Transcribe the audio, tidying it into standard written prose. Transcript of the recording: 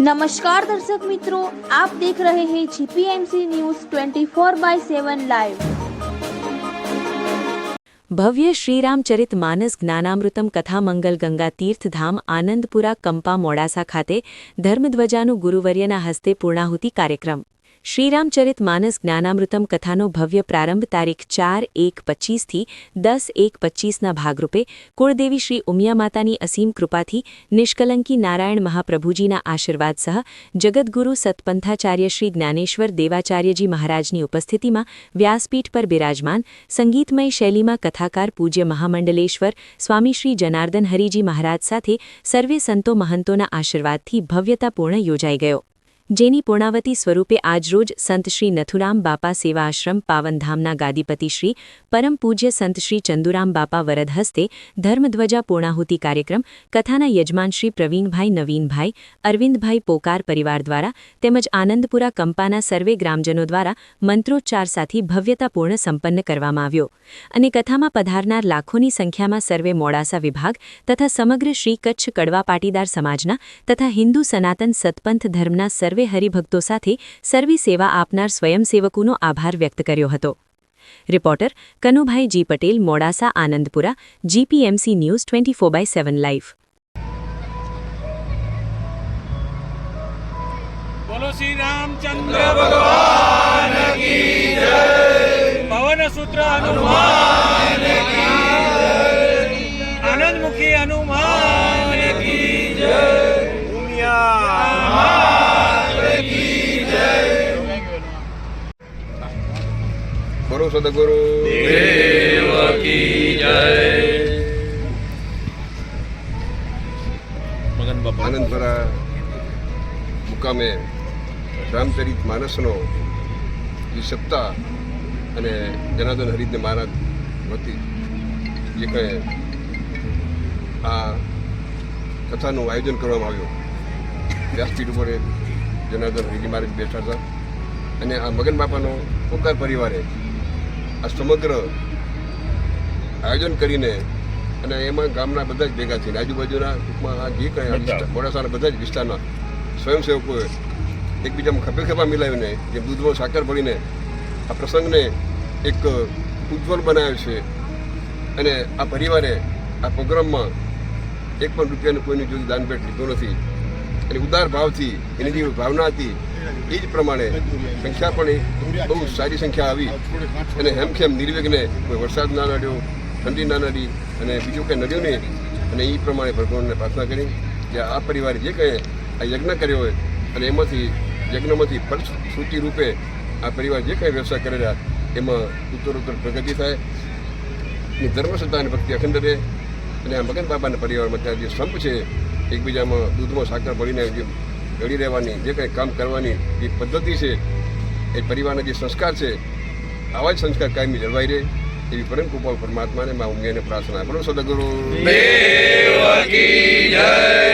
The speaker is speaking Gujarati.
नमस्कार दर्शक मित्रों, आप देख रहे हैं जीपीएमसी न्यूज़ 24/7 लाइव। भव्य श्रीरामचरित मानस જ્ઞાનામૃતમ કથા મંગલ ગંગા તીર્થધામ આનંદપુરા કંપા મોડાસા ખાતે ધર્મધ્વજાનું ગુરુવર્યના હસ્તે પૂર્ણાહુતિ કાર્યક્રમ। શ્રીરામચરિત માનસ જ્ઞાનામૃતમ કથાનો ભવ્ય પ્રારંભ તારીખ 4/1/25 થી 10/1/25ના ભાગરૂપે કુળદેવી શ્રી ઉમિયા માતાની અસીમ કૃપાથી નિષ્કલંકી નારાયણ મહાપ્રભુજીના આશીર્વાદ સહ જગદગુરુ સતપંથાચાર્ય શ્રી જ્ઞાનેશ્વર દેવાચાર્યજી મહારાજની ઉપસ્થિતિમાં વ્યાસપીઠ પર બિરાજમાન સંગીતમય શૈલીમાં કથાકાર પૂજ્ય મહામંડલેશ્વર સ્વામી શ્રી જનાર્દન હરિજી મહારાજ સાથે સર્વે સંતો મહંતોના આશીર્વાદથી ભવ્યતાપૂર્ણ યોજાઈ ગયો, જેની પૂર્ણાવતી સ્વરૂપે આજરોજ સંત શ્રી નથુરામ બાપા સેવા આશ્રમ પાવનધામના ગાદીપતિ શ્રી પરમ પૂજ્ય સંત શ્રી ચંદુરામ બાપા વરદ હસ્તે ધર્મધ્વજા પૂર્ણાહુતિ કાર્યક્રમ કથાના યજમાન શ્રી પ્રવીણભાઈ નવીનભાઈ અરવિંદભાઈ પોકાર પરિવાર દ્વારા તેમજ આનંદપુરા કંપાના સર્વે ગ્રામજનો દ્વારા મંત્રોચ્ચાર સાથે ભવ્યતાપૂર્ણ સંપન્ન કરવામાં આવ્યો અને કથામાં પધારનાર લાખોની સંખ્યામાં સર્વે મોડાસા વિભાગ તથા સમગ્ર શ્રી કચ્છ કડવા પાટીદાર સમાજના તથા હિન્દુ સનાતન સતપંથ ધર્મના સર્વે હરિભક્તો સાથે સર્વી સેવા આપનાર સ્વયંસેવકોનો આભાર વ્યક્ત કર્યો હતો। Reporter Kanubhai ji Patel, Modasa, Anandpura, GPMC news 24/7 live. बोलो श्री रामचंद्र भगवान की जय। पवन सूत्र हनुमान की जय। आनंद मुखी हनुमान की जय। उमिया की जय। बोलो सदगुरु देव की जय। आनंदपुरा मुकामे रामचरित मानसनो જે સત્તા અને જનાર્દન હરિજને મહારાજ વતી જે કંઈ આ કથાનું આયોજન કરવામાં આવ્યું, વ્યાસપીઠ ઉપર જનાર્દન હરિજી મહારાજ બેઠા હતા અને આ મગન બાપાનો પોકાર પરિવારે આ સમગ્ર આયોજન કરીને અને એમાં ગામના બધા જ ભેગા થઈને આજુબાજુના ટૂંકમાં આ જે કંઈ મોડાસાના બધા જ વિસ્તારના સ્વયંસેવકોએ એકબીજામાં ખભે ખભા મિલાવીને જે દૂધમાં સાકર ભરીને આ પ્રસંગને એક ઉજ્જવલ બનાવ્યો છે અને આ પરિવારે આ પ્રોગ્રામમાં એક પણ રૂપિયાનું કોઈની જોઈ દાનભેટ લીધો નથી અને ઉદાર ભાવથી એની જે ભાવના હતી એ જ પ્રમાણે સંખ્યા પણ બહુ સારી સંખ્યા આવી અને હેમખેમ નિર્વિઘ્ને કોઈ વરસાદ ના નડ્યો, ઠંડી ના નડી અને બીજું કંઈ નડ્યું નહીં અને એ પ્રમાણે ભગવાનને પ્રાર્થના કરી કે આ પરિવારે જે કંઈ આ યજ્ઞ કર્યો હોય અને એમાંથી યજ્ઞમાંથી ફળશ્રુતિ રૂપે આ પરિવાર જે કંઈ વ્યવસાય કરેલા એમાં ઉત્તરોત્તર પ્રગતિ થાય, ધર્મશ્રદ્ધા અને ભક્તિ અખંડ રહે અને આ મગન બાપાના પરિવારમાં ત્યાં જે સંપ છે એકબીજામાં દૂધમાં સાકર ભરીને જે ગળી રહેવાની જે કંઈ કામ કરવાની જે પદ્ધતિ છે એ પરિવારના જે સંસ્કાર છે આવા જ સંસ્કાર કાયમી જળવાઈ રહે એવી પરમ કૃપા પરમાત્માને મા ઉમિયાને પ્રાર્થના. બોલો સદગુરુ દેવ કી જય।